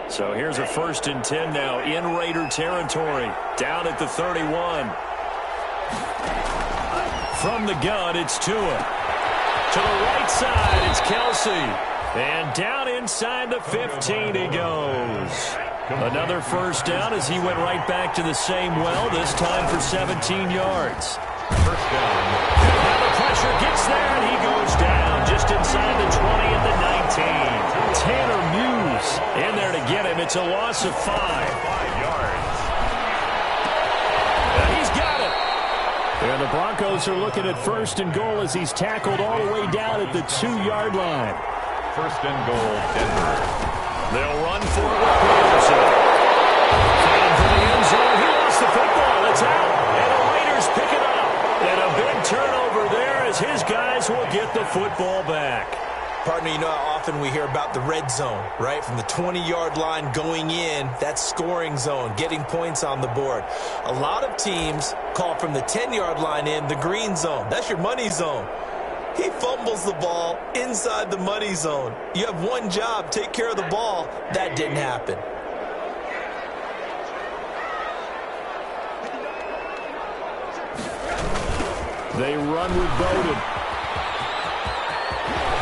So here's a 1st and 10 now in Raider territory. Down at the 31. From the gun, it's Tua. To the right side, it's Kelsey. And down inside the 15 he goes. Another 1st down as he went right back to the same well, this time for 17 yards. 1st down. Now the pressure gets there, and he goes down just inside the 20 at the 19. Tanner Muse in there to get him. It's a loss of 5. 5 yards. And he's got it. And the Broncos are looking at 1st and goal as he's tackled all the way down at the 2-yard line. 1st and goal, Denver. They'll run for it with Peterson. Fading for the end zone. He lost the football. It's out. And the Raiders pick it up. And a big turnover there as his guys will get the football back. Partner, you know how often we hear about the red zone, right? From the 20-yard line going in, that's scoring zone, getting points on the board. A lot of teams call from the 10-yard line in the green zone. That's your money zone. He fumbles the ball inside the money zone. You have one job, take care of the ball. That didn't happen. They run with Bowden.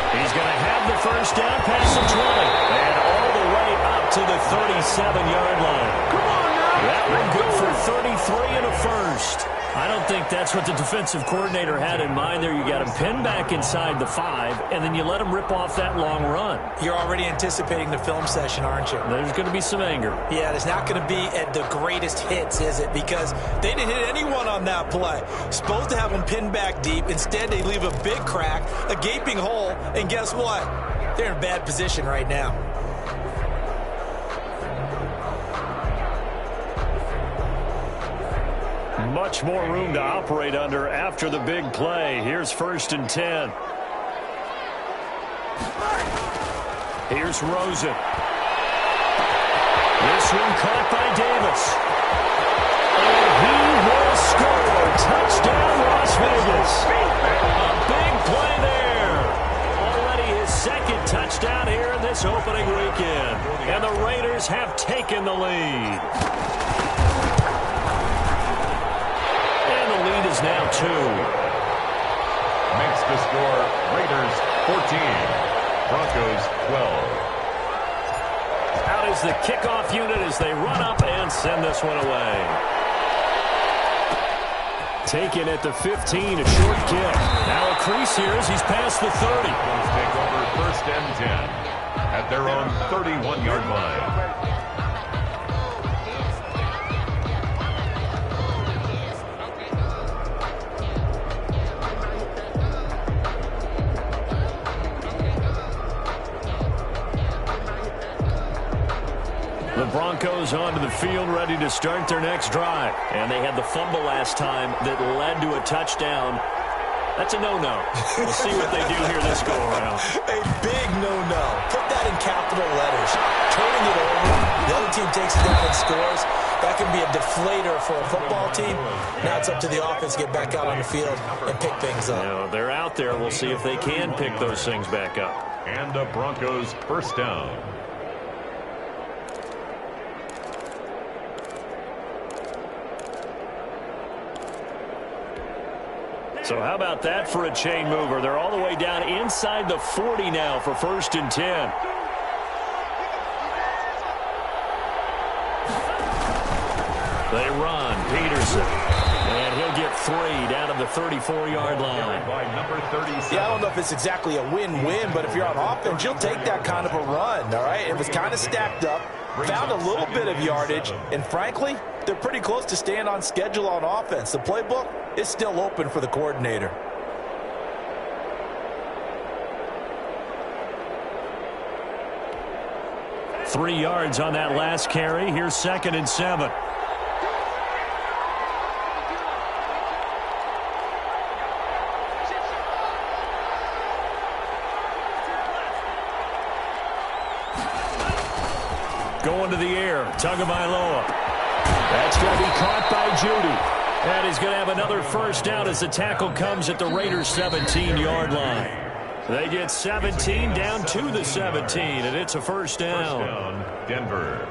He's going to have the 1st down past the 20. And all the way up to the 37-yard line. Come on now. That one good for 33 and a 1st. I don't think that's what the defensive coordinator had in mind there. You got him pinned back inside the 5, and then you let him rip off that long run. You're already anticipating the film session, aren't you? There's going to be some anger. Yeah, there's not going to be at the greatest hits, is it? Because they didn't hit anyone on that play. Supposed to have them pinned back deep. Instead, they leave a big crack, a gaping hole, and guess what? They're in bad position right now. Much more room to operate under after the big play. Here's 1st and 10. Here's Rosen. This one caught by Davis. And he will score. Touchdown, Las Vegas. A big play there. Already his 2nd touchdown here in this opening weekend. And the Raiders have taken the lead. Is now 2. Makes the score Raiders 14, Broncos 12. Out is the kickoff unit as they run up and send this one away. Taken at the 15, a short kick. Now a crease here as he's past the 30. Broncos take over 1st and 10 at their own 31-yard line. The Broncos onto the field, ready to start their next drive. And they had the fumble last time that led to a touchdown. That's a no-no. We'll see what they do here this go-around. A big no-no. Put that in capital letters. Turning it over. The other team takes it down and scores. That can be a deflator for a football team. Now it's up to the offense to get back out on the field and pick things up. No, they're out there. We'll see if they can pick those things back up. And the Broncos 1st down. So how about that for a chain mover? They're all the way down inside the 40 now for 1st and 10. They run. Peterson. And he'll get 3 down to the 34-yard line. By number 37. Yeah, I don't know if it's exactly a win-win, but if you're on offense, you'll take that kind of a run, all right? It was kind of stacked up, found a little bit of yardage, and frankly, they're pretty close to staying on schedule on offense. The playbook is still open for the coordinator. Three yards on that last carry. Here's 2nd and 7. Going to the air. Tagovailoa. That's going to be caught by Judy. And he's going to have another 1st down as the tackle comes at the Raiders' 17-yard line. They get 17 down to the 17, and it's a first down. First down, Denver.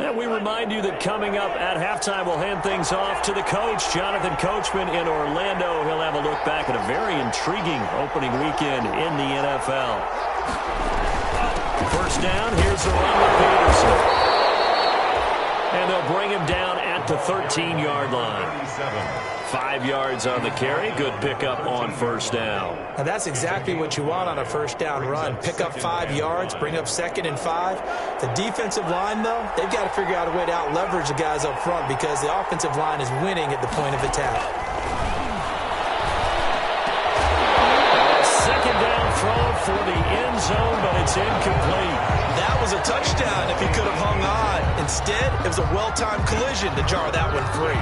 And we remind you that coming up at halftime, we'll hand things off to the coach, Jonathan Coachman in Orlando. He'll have a look back at a very intriguing opening weekend in the NFL. First down, here's the run with Peterson. And they'll bring him down at the 13-yard line. 5 yards on the carry. Good pickup on first down. Now that's exactly what you want on a first down run. Pick up 5 yards, bring up 2nd and 5. The defensive line, though, they've got to figure out a way to out-leverage the guys up front because the offensive line is winning at the point of attack. Second down throw for the end zone, but it's incomplete. That was a touchdown if he could have hung on. Instead, it was a well-timed collision to jar that one free.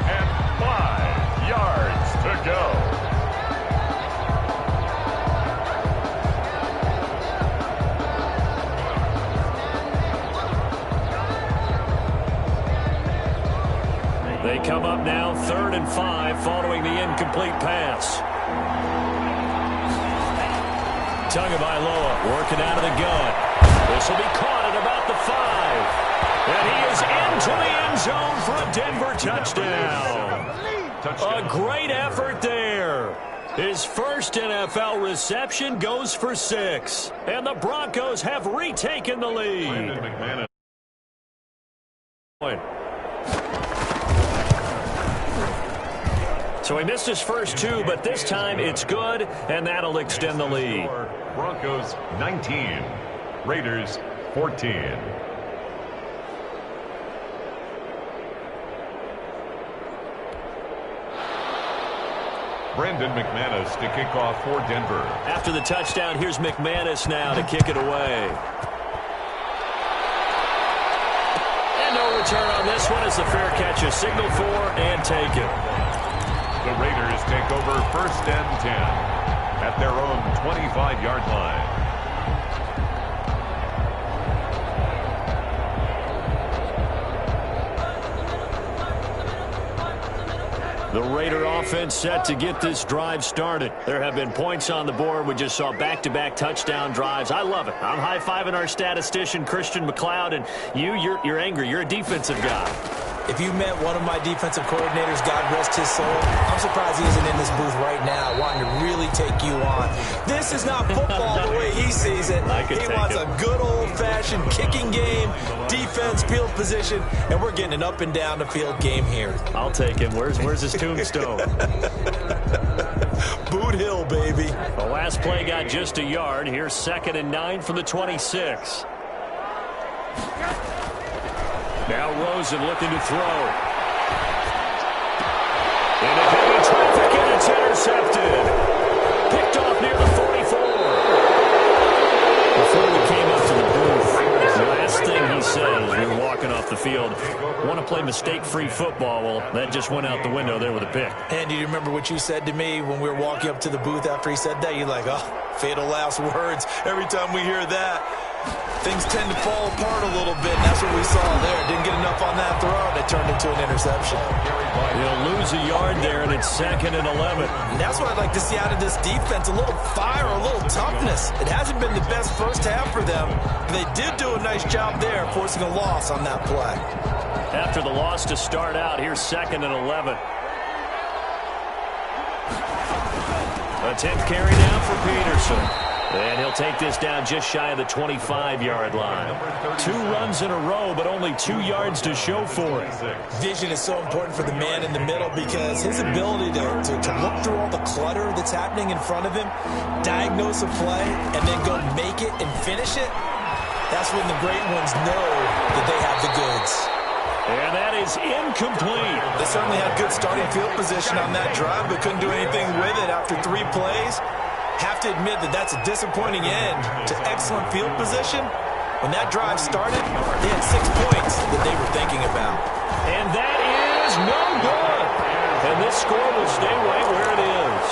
And 5 yards to go. They come up now 3rd and 5 following the incomplete pass. Tagovailoa working out of the gun. This will be caught at about the 5. And he is into the end zone for a Denver touchdown. A great effort there. His first NFL reception goes for 6. And the Broncos have retaken the lead. So he missed his first 2, but this time it's good, and that'll extend the lead. Broncos 19, Raiders 14. Brandon McManus to kick off for Denver. After the touchdown, here's McManus now to kick it away. And no return on this one as the fair catch is signaled for and taken. The Raiders take over 1st and 10 at their own 25-yard line. The Raider offense set to get this drive started. There have been points on the board. We just saw back-to-back touchdown drives. I love it. I'm high-fiving our statistician, Christian McLeod, and you're angry. You're a defensive guy. If you met one of my defensive coordinators, God rest his soul, I'm surprised he isn't in this booth right now wanting to really take you on. This is not football the way he sees it. He wants a good old-fashioned kicking game, defense, field position, and we're getting an up-and-down-the-field game here. I'll take him. Where's his tombstone? Boot Hill, baby. The last play got just a yard. Here's 2nd and 9 from the 26. Now Rosen looking to throw. Into heavy traffic, and it's intercepted. Picked off near the 44. Before we came up to the booth, the last thing he said as we were walking off the field, want to play mistake-free football. Well, that just went out the window there with a pick. And do you remember what you said to me when we were walking up to the booth after he said that? You're like, oh, fatal last words. Every time we hear that, things tend to fall apart a little bit, and that's what we saw there. Didn't get enough on that throw, and it turned into an interception. He'll lose a yard there, and it's 2nd and 11. And that's what I'd like to see out of this defense, a little fire, a little toughness. It hasn't been the best first half for them. They did do a nice job there, forcing a loss on that play. After the loss to start out, here's 2nd and 11. A 10th carry now for Peterson. And he'll take this down just shy of the 25-yard line. 2 runs in a row, but only 2 yards to show for it. Vision is so important for the man in the middle because his ability to look through all the clutter that's happening in front of him, diagnose a play, and then go make it and finish it, that's when the great ones know that they have the goods. And that is incomplete. They certainly had good starting field position on that drive, but couldn't do anything with it after 3 plays. Have to admit that that's a disappointing end to excellent field position. When that drive started, they had 6 points that they were thinking about. And that is no good. And this score will stay right where it is.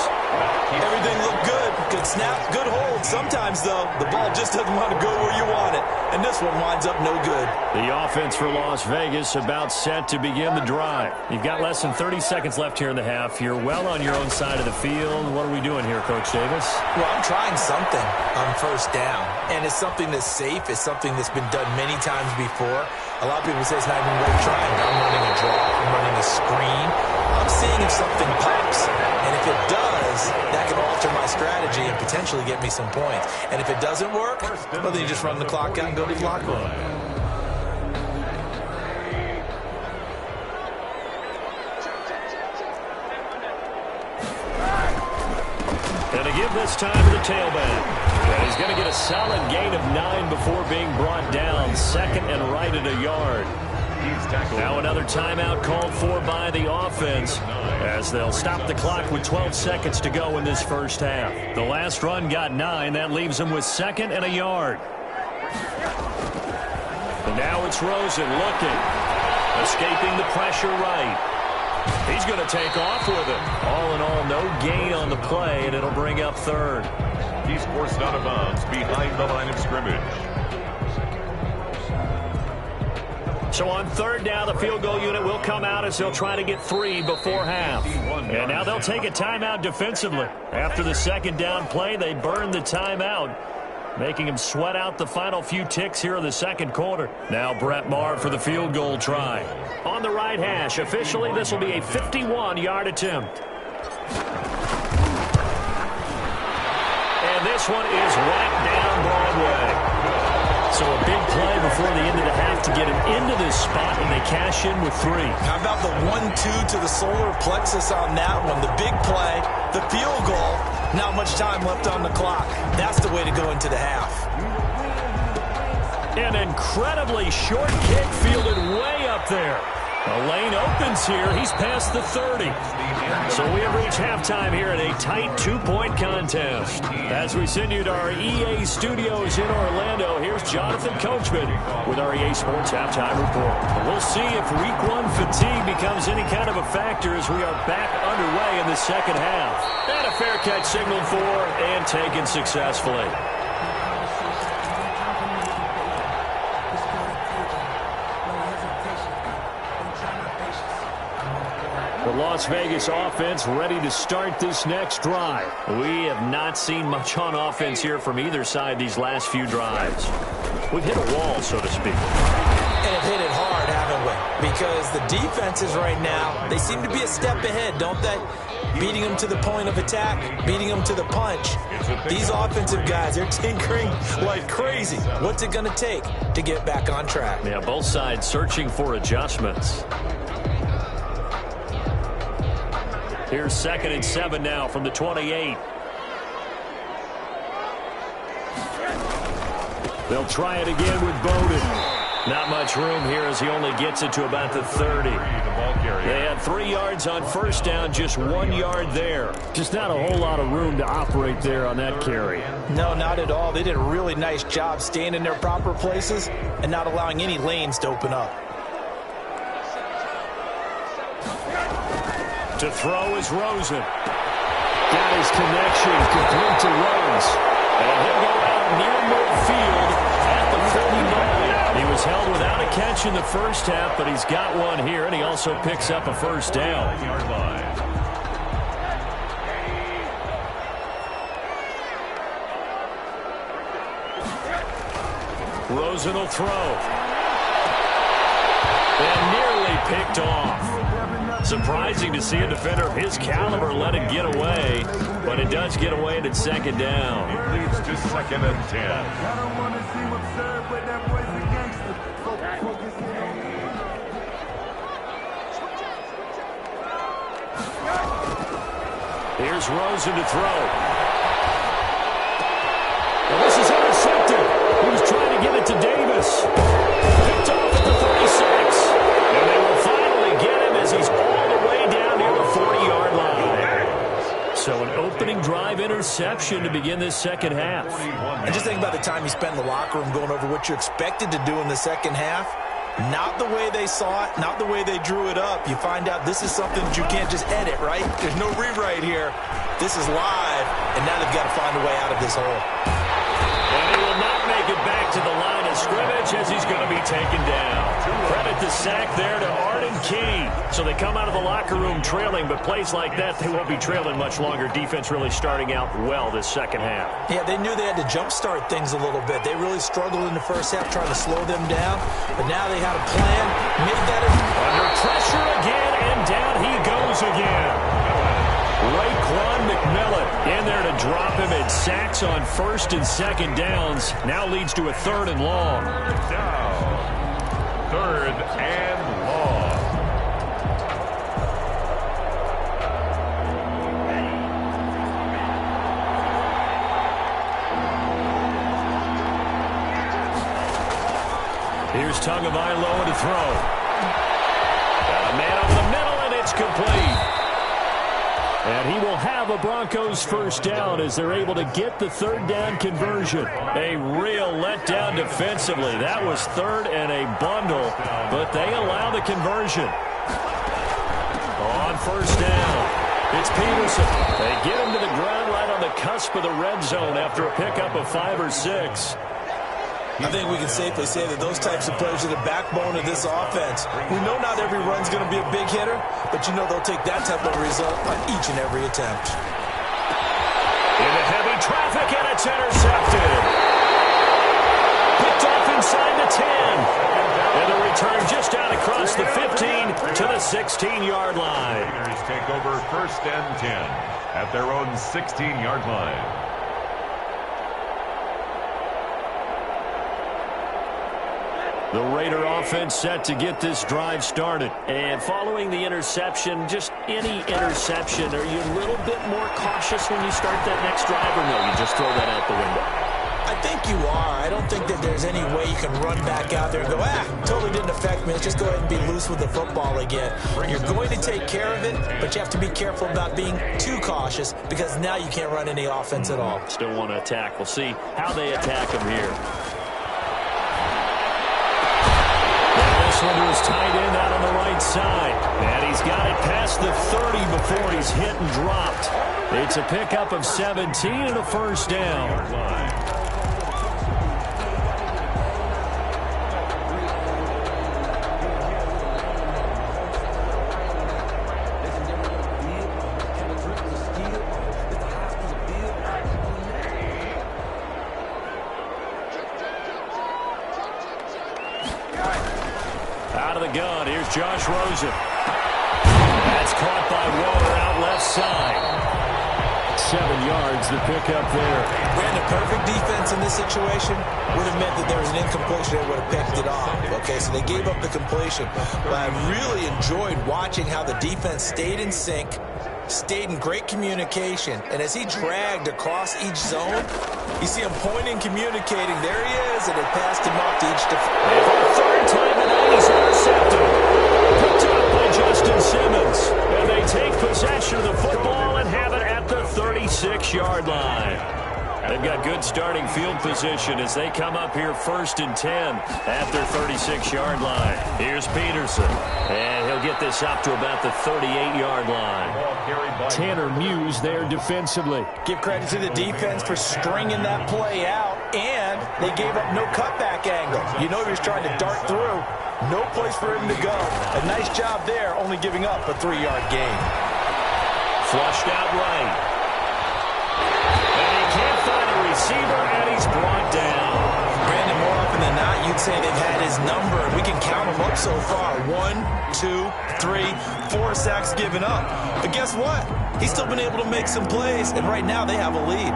Everything looked good. Good snap, good hold. Sometimes, though, the ball just doesn't want to go where you want it. And this one winds up no good. The offense for Las Vegas about set to begin the drive. You've got less than 30 seconds left here in the half. You're well on your own side of the field. What are we doing here, Coach Davis? Well, I'm trying something on first down. And it's something that's safe. It's something that's been done many times before. A lot of people say it's not even worth trying. I'm running a draw. I'm running a screen. I'm seeing if something pops. And if it does, that can alter my strategy and potentially get me some points. And if it doesn't work, well, then you just run the clock out and go to the locker room. And to give this time to the tailback. And he's going to get a solid gain of 9 before being brought down. Second and right at a yard. Now another timeout called for by the offense as they'll stop the clock with 12 seconds to go in this first half. The last run got 9. That leaves them with second and a yard. And now it's Rosen looking. Escaping the pressure right. He's going to take off with it. All in all, no gain on the play, and it'll bring up third. He's forced out of bounds behind the line of scrimmage. So on third down, the field goal unit will come out as they'll try to get 3 before half. And now they'll take a timeout defensively. After the second down play, they burn the timeout, making him sweat out the final few ticks here in the second quarter. Now Brett Maher for the field goal try. On the right hash, officially this will be a 51-yard attempt. And this one is right down Broadway. So a big play before the end of the half to get him into this spot, and they cash in with 3. How about the 1-2 to the solar plexus on that one? The big play, the field goal, not much time left on the clock. That's the way to go into the half. An incredibly short kick fielded way up there. A lane opens here. He's past the 30. So we have reached halftime here in a tight 2-point contest. As we send you to our EA studios in Orlando, here's Jonathan Coachman with our EA Sports Halftime Report. We'll see if Week 1 fatigue becomes any kind of a factor as we are back underway in the second half. And a fair catch signaled for and taken successfully. The Las Vegas offense ready to start this next drive. We have not seen much on offense here from either side these last few drives. We've hit a wall, so to speak. And have hit it hard, haven't we? Because the defenses right now, they seem to be a step ahead, don't they? Beating them to the point of attack, beating them to the punch. These offensive guys, they're tinkering like crazy. What's it going to take to get back on track? Yeah, both sides searching for adjustments. Here's 2nd and 7 now from the 28. They'll try it again with Bowden. Not much room here as he only gets it to about the 30. They had 3 yards on first down, just 1 yard there. Just not a whole lot of room to operate there on that carry. No, not at all. They did a really nice job staying in their proper places and not allowing any lanes to open up. To throw is Rosen. Got his connection, complete to Rhodes. And he'll go out near midfield at the 49. He was held without a catch in the first half, but he's got one here, and he also picks up a first down. Rosen will throw. And nearly picked off. Surprising to see a defender of his caliber let it get away, but it does get away and it's second down. It leads to 2nd and 10. Here's Rosen to throw. And this is intercepted. He was trying to get it to Davis. Picked off at the 36. And they will finally get him as he's all the way down near the 40-yard line. So an opening drive interception to begin this second half. And just think about the time you spent in the locker room going over what you expected to do in the second half. Not the way they saw it, not the way they drew it up. You find out this is something that you can't just edit, right? There's no rewrite here. This is live, and now they've got to find a way out of this hole. And he will not make it back to the line of scrimmage as he's going to be taken down. Credit the sack there to Arden Key. So they come out of the locker room trailing, but plays like that, they won't be trailing much longer. Defense really starting out well this second half. Yeah, they knew they had to jumpstart things a little bit. They really struggled in the first half trying to slow them down, but now they had a plan, made that under pressure again, and down he goes again. Raekwon McMillan in there to drop him at sacks on first and second downs. Now leads to a 3rd and long. Now, 3rd and long. Here's Tagovailoa to throw. Got a man over the middle, and it's complete. And he will have a Broncos first down as they're able to get the 3rd down conversion. A real letdown defensively. That was 3rd and a bundle, but they allow the conversion. On first down, it's Peterson. They get him to the ground right on the cusp of the red zone after a pickup of 5 or 6. I think we can safely say that those types of players are the backbone of this offense. We know not every run's going to be a big hitter, but you know they'll take that type of result on each and every attempt. Into heavy traffic, and it's intercepted. Picked off inside the 10. And the return just out across the 15 to the 16-yard line. Raiders take over 1st and 10 at their own 16-yard line. The Raider offense set to get this drive started. And following the interception, just any interception, are you a little bit more cautious when you start that next drive, or no, you just throw that out the window? I think you are. I don't think that there's any way you can run back out there and go, totally didn't affect me. Let's just go ahead and be loose with the football again. You're going to take care of it, but you have to be careful about being too cautious because now you can't run any offense at all. Still want to attack. We'll see how they attack him here. This one to his tight end out on the right side. And he's got it past the 30 before he's hit and dropped. It's a pickup of 17 and a first down. Out of the gun, here's Josh Rosen. That's caught by Waller out left side. 7 yards, the pickup there. Brandon, perfect defense in this situation would have meant that there was an incompletion that would have picked it off. Okay, so they gave up the completion. But I really enjoyed watching how the defense stayed in sync, stayed in great communication, and as he dragged across each zone, you see him pointing, communicating. There he is, and it passed him off to each defender. And for the 3rd time tonight, he's intercepted. Picked up by Justin Simmons. And they take possession of the football and have it at the 36-yard line. They've got good starting field position as they come up here 1st and 10 at their 36-yard line. Here's Peterson, and he'll get this up to about the 38-yard line. Tanner Muse there defensively. Give credit to the defense for stringing that play out, and they gave up no cutback angle. You know he was trying to dart through. No place for him to go. A nice job there, only giving up a 3-yard gain. Flushed out right. Receiver, and he's brought down. Brandon, more often than not, you'd say they've had his number. We can count them up so far. 1, 2, 3, 4 sacks given up. But guess what? He's still been able to make some plays, and right now they have a lead.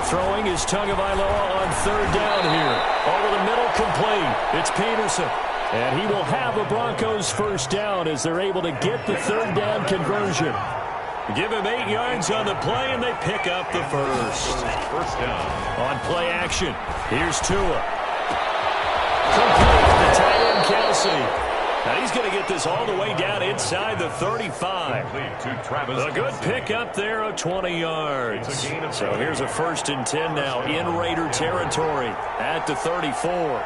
Throwing is Tagovailoa on 3rd down here. Over the middle, complete. It's Peterson. And he will have a Broncos first down as they're able to get the 3rd down conversion. Give him 8 yards on the play, and they pick up the first. First down. On play action, here's Tua. Complete to tight end Kelsey. Now he's going to get this all the way down inside the 35. A good pickup there of 20 yards. So here's a 1st and 10 now in Raider territory at the 34.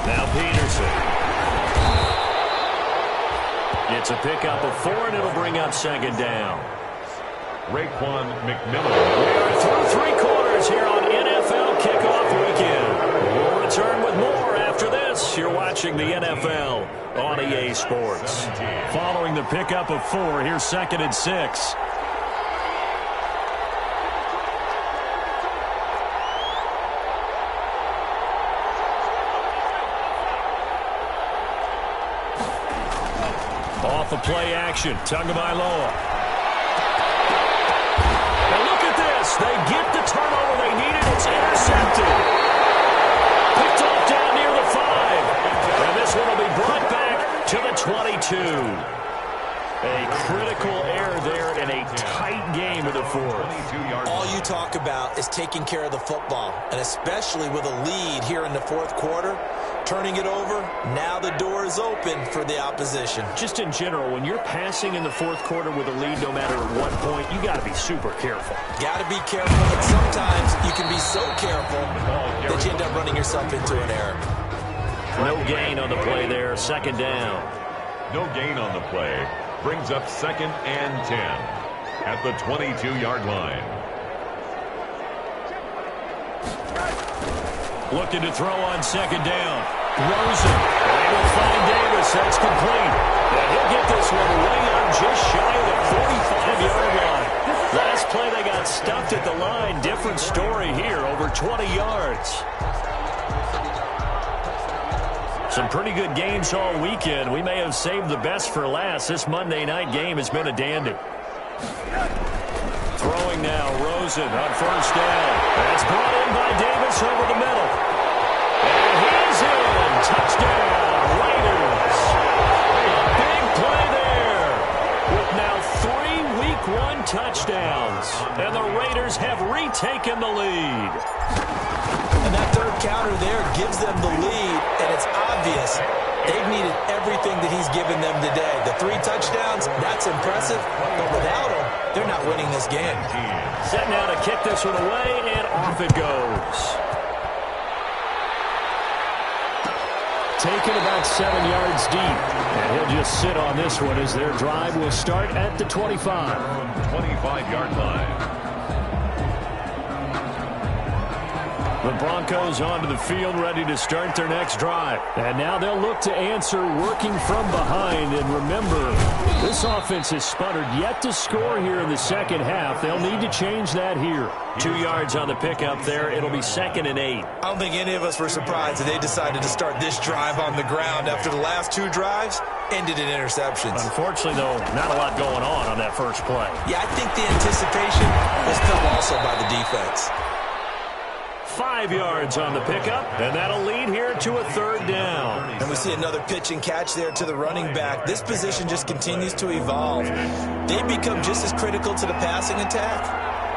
Now Peterson. It's a pickup of 4, and it'll bring up 2nd down. Raekwon McMillan. We are through 3 quarters here on NFL Kickoff Weekend. We'll return with more after this. You're watching the NFL on EA Sports. Following the pickup of 4, here's 2nd and 6. Off of play action, Tagovailoa. Now look at this. They get the turnover they needed. It's intercepted. Picked off down near the 5. And this one will be brought back to the 22. A critical error there in a tight game of the 4th. All you talk about is taking care of the football, and especially with a lead here in the 4th quarter. Turning it over, now the door is open for the opposition. Just in general, when you're passing in the 4th quarter with a lead, no matter at what point, you got to be super careful. Got to be careful, but sometimes you can be so careful that you end up running yourself into an error. No gain on the play there, 2nd down. No gain on the play. Brings up 2nd and 10 at the 22-yard line. Looking to throw on 2nd down. Rosen. They will find Davis. That's complete. And he'll get this one way up just shy of the 45-yard line. Last play they got stuffed at the line. Different story here. Over 20 yards. Some pretty good games all weekend. We may have saved the best for last. This Monday night game has been a dandy. Throwing now, Rosen on 1st down. That's brought in by Davis over the middle. And he's in. Touchdown, Raiders. Big play there. With now 3 Week 1 touchdowns. And the Raiders have retaken the lead. And that 3rd counter there gives them the lead, and it's obvious they've needed everything that he's given them today. The 3 touchdowns, that's impressive, but without him, they're not winning this game. Set now to kick this one away, and off it goes. Taken about 7 yards deep, and he'll just sit on this one as their drive will start at the 25. 25-yard line. The Broncos onto the field, ready to start their next drive. And now they'll look to answer working from behind. And remember, this offense has sputtered yet to score here in the 2nd half. They'll need to change that here. 2 yards on the pickup there. It'll be 2nd and 8. I don't think any of us were surprised that they decided to start this drive on the ground after the last 2 drives ended in interceptions. Unfortunately, though, not a lot going on that first play. Yeah, I think the anticipation was felt also by the defense. 5 yards on the pickup, and that'll lead here to a 3rd down. And we see another pitch and catch there to the running back. This position just continues to evolve. They become just as critical to the passing attack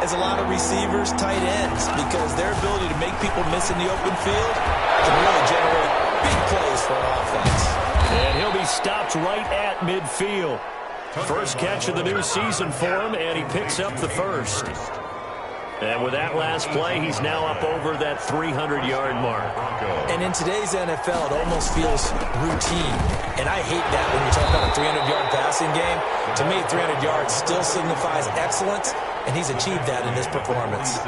as a lot of receivers, tight ends, because their ability to make people miss in the open field can really generate big plays for an offense. And he'll be stopped right at midfield. First catch of the new season for him, and he picks up the 1st. And with that last play, he's now up over that 300-yard mark. And in today's NFL, it almost feels routine. And I hate that when you talk about a 300-yard passing game. To me, 300 yards still signifies excellence, and he's achieved that in this performance.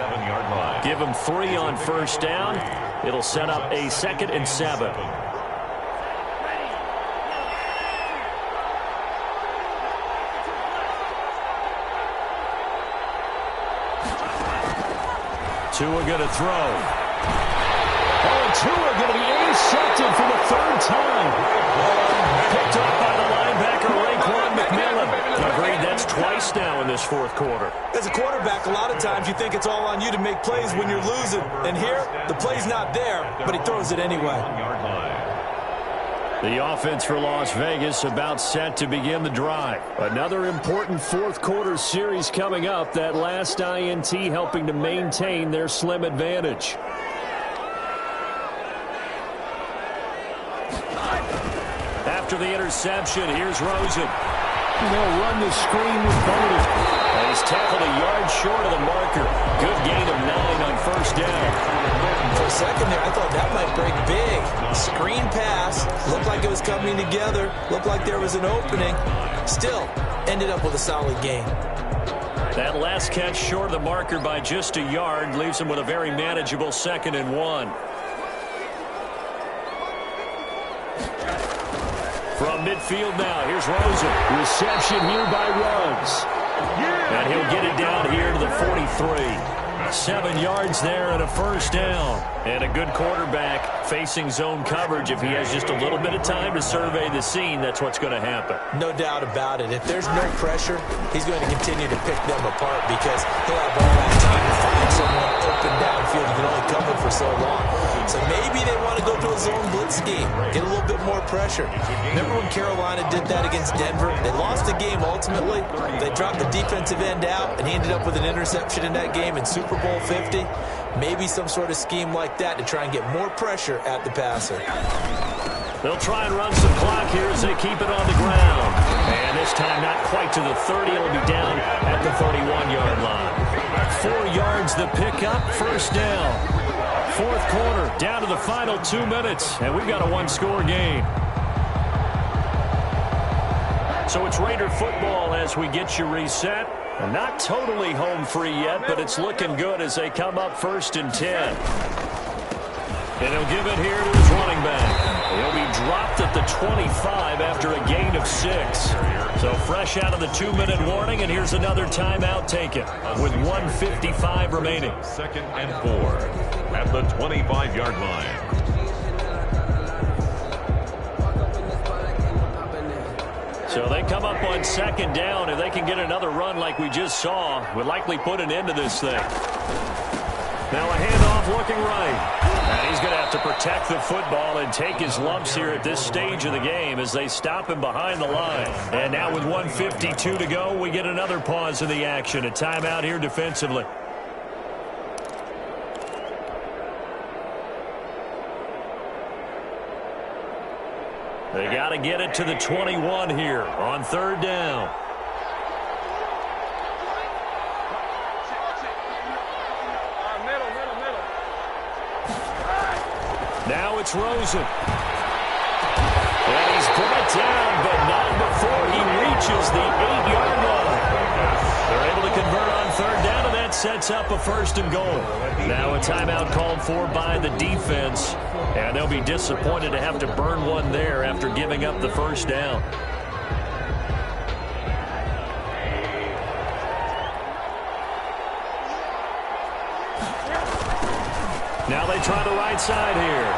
Give him 3 on 1st down. It'll set up a 2nd and 7. Tua going to throw. Oh, and Tua going to be intercepted for the 3rd time. Picked up by the linebacker, Raekwon McMillan. Agreed, that's twice now in this 4th quarter. As a quarterback, a lot of times you think it's all on you to make plays when you're losing. And here, the play's not there, but he throws it anyway. The offense for Las Vegas about set to begin the drive. Another important 4th quarter series coming up. That last INT helping to maintain their slim advantage. after the interception. Here's Rosen. They'll run the screen with Bodie. And he's tackled a yard short of the marker. Good gain of 9 on first down. For a second there, I thought that might break big. Screen pass. Looked like it was coming together. Looked like there was an opening. Still, ended up with a solid gain. That last catch short of the marker by just a yard leaves him with a very manageable 2nd and 1. From midfield now, here's Rosen. Reception here by Ruggs. And he'll get it down here to the 43. 7 yards there and a first down. And a good quarterback facing zone coverage. If he has just a little bit of time to survey the scene, that's what's going to happen. No doubt about it. If there's no pressure, he's going to continue to pick them apart because he'll have all that time to find someone open downfield. You can only cover for so long. So maybe they want to go to a zone blitz scheme, get a little bit more pressure. Remember when Carolina did that against Denver? They lost the game ultimately. They dropped the defensive end out, and he ended up with an interception in that game in Super Bowl 50. Maybe some sort of scheme like that to try and get more pressure at the passer. They'll try and run some clock here as they keep it on the ground. And this time not quite to the 30. It'll be down at the 31-yard line. 4 yards the pickup, first down. 4th quarter, down to the final 2 minutes. And we've got a 1-score game. So it's Raider football as we get you reset. And not totally home free yet, but it's looking good as they come up 1st and 10. And he'll give it here to his running back. He'll be dropped at the 25 after a gain of 6. So fresh out of the 2-minute warning, and here's another timeout taken with 1:55 remaining. 2nd and 4 at the 25-yard line. So they come up on 2nd down. If they can get another run like we just saw, would likely put an end to this thing. Now a handoff looking right. And he's going to have to protect the football and take his lumps here at this stage of the game as they stop him behind the line. And now with 1:52 to go, we get another pause in the action. A timeout here defensively. They got to get it to the 21 here on 3rd down. Now it's Rosen. And he's brought down, but not before he reaches the 8-yard line. They're able to convert on 3rd down, and that sets up a 1st and goal. Now a timeout called for by the defense. And they'll be disappointed to have to burn one there after giving up the 1st down. Now they try the right side here.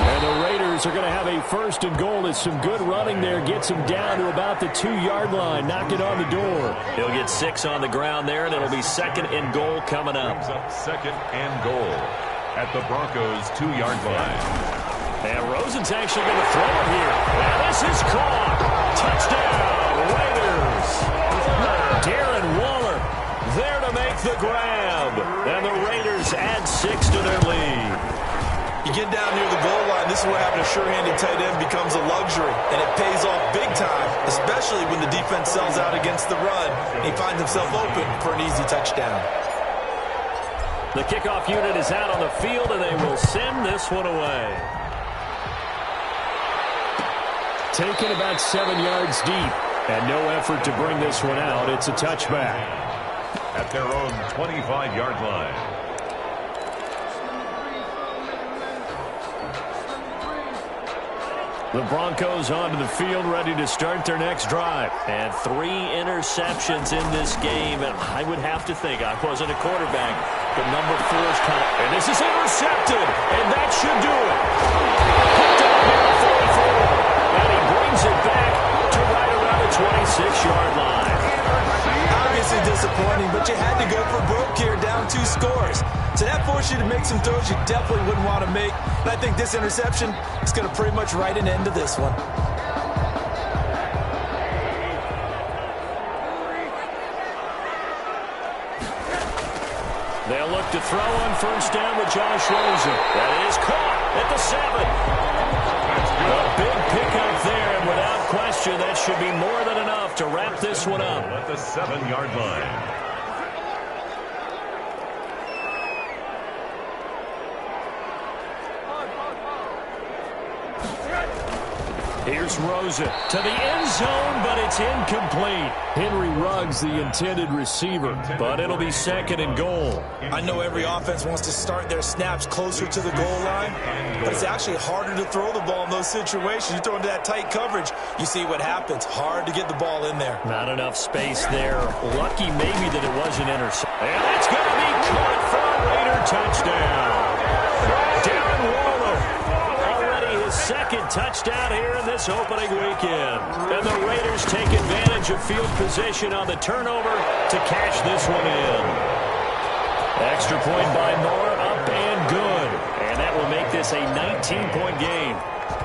And the Raiders are going to have a 1st and goal. It's some good running there. Gets him down to about the 2-yard line. Knock it on the door. He'll get 6 on the ground there, and it'll be 2nd and goal coming up. 2nd and goal at the Broncos' 2-yard line. And Rosen's actually going to throw it here. And this is caught. Touchdown, Raiders. Darren Waller there to make the grab. And the Raiders add 6 to their lead. You get down near the goal line, this is where having a sure-handed tight end becomes a luxury, and it pays off big time, especially when the defense sells out against the run, and he finds himself open for an easy touchdown. The kickoff unit is out on the field, and they will send this one away. Taken about 7 yards deep, and no effort to bring this one out. It's a touchback. At their own 25-yard line. The Broncos onto the field, ready to start their next drive. And 3 interceptions in this game. And I would have to think, I wasn't a quarterback, but number 4 is kind of... And this is intercepted, and that should do it. Picked up here at 44. And he brings it back to right around the 26-yard line. Obviously disappointing, but you had to go for broke here, down 2 scores. So that forced you to make some throws you definitely wouldn't want to make. And I think this interception is going to pretty much write an end to this one. They'll look to throw on 1st down with Josh Rosen. That is caught at the 7. A big pickup trust you, that should be more than enough to wrap this one up. At the 7-yard line. Here's Rosa to the end zone, but it's incomplete. Henry Ruggs, the intended receiver, but it'll be 2nd and goal. I know every offense wants to start their snaps closer to the goal line, but it's actually harder to throw the ball in those situations. You throw into that tight coverage, you see what happens. Hard to get the ball in there. Not enough space there. Lucky maybe that it wasn't intercepted. And that's going to be caught for a Raider touchdown. Darren Waller, already his 2nd touchdown here in this opening weekend. And the Raiders take advantage of field position on the turnover to cash this one in. Extra point by Moore, up and good. And that will make this a 19-point game.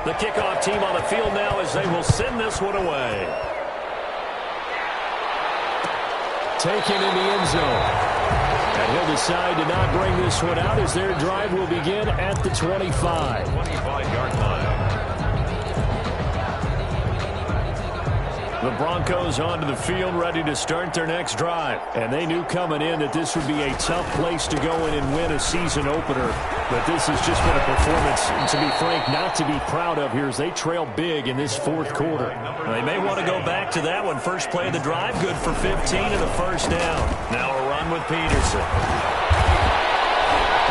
The kickoff team on the field now as they will send this one away. taken in the end zone. And he'll decide to not bring this one out as their drive will begin at the 25. 25-yard line. The Broncos onto the field ready to start their next drive. And they knew coming in that this would be a tough place to go in and win a season opener. But this has just been a performance, to be frank, not to be proud of here as they trail big in this fourth quarter. They may want to go back to that one. First play of the drive, good for 15 and a first down. Now a run with Peterson.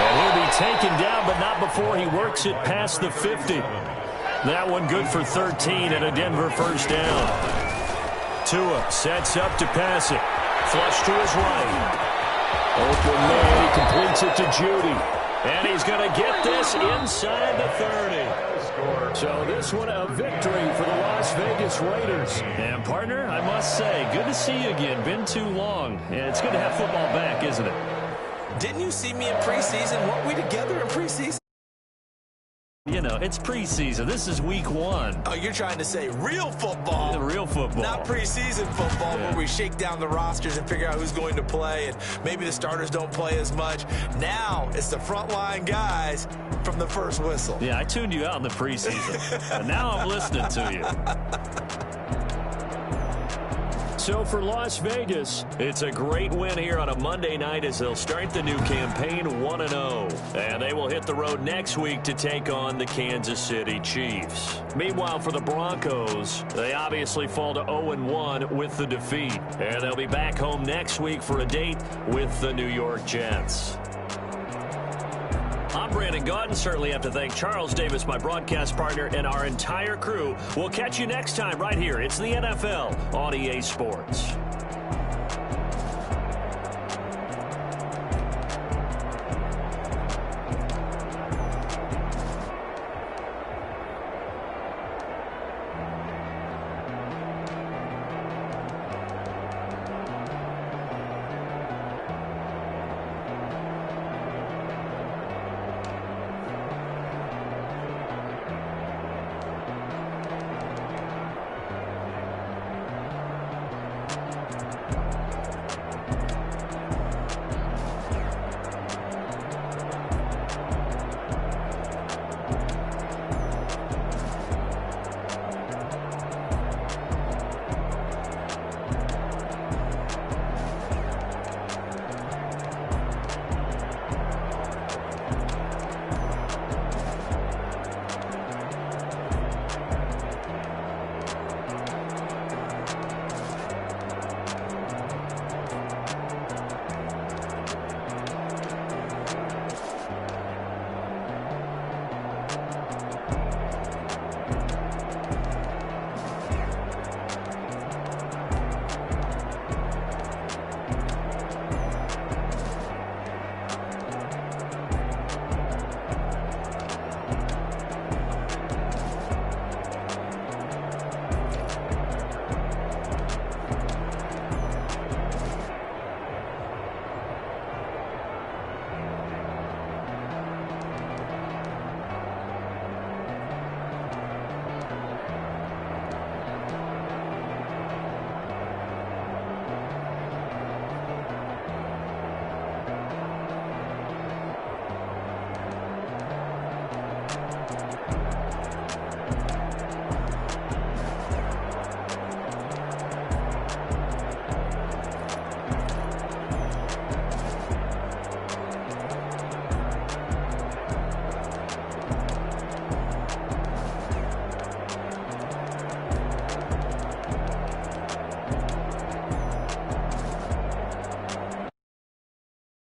And he'll be taken down, but not before he works it past the 50. That one good for 13 and a Denver first down. Tua sets up to pass it. Flush to his right. Open man, he completes it to Judy. And he's going to get this inside the 30. So this one a victory for the Las Vegas Raiders. And partner, I must say, good to see you again. Been too long. And it's good to have football back, isn't it? Didn't you see me in preseason? Weren't we together in preseason? You know, it's preseason. This is week 1. Oh, you're trying to say real football. The real football. Not preseason football where we shake down the rosters and figure out who's going to play, and maybe the starters don't play as much. Now it's the frontline guys from the first whistle. Yeah, I tuned you out in the preseason. And now I'm listening to you. So for Las Vegas, it's a great win here on a Monday night as they'll start the new campaign 1-0. And they will hit the road next week to take on the Kansas City Chiefs. Meanwhile, for the Broncos, they obviously fall to 0-1 with the defeat. And they'll be back home next week for a date with the New York Jets. I'm Brandon Gaudin. Certainly have to thank Charles Davis, my broadcast partner, and our entire crew. We'll catch you next time right here. It's the NFL on EA Sports.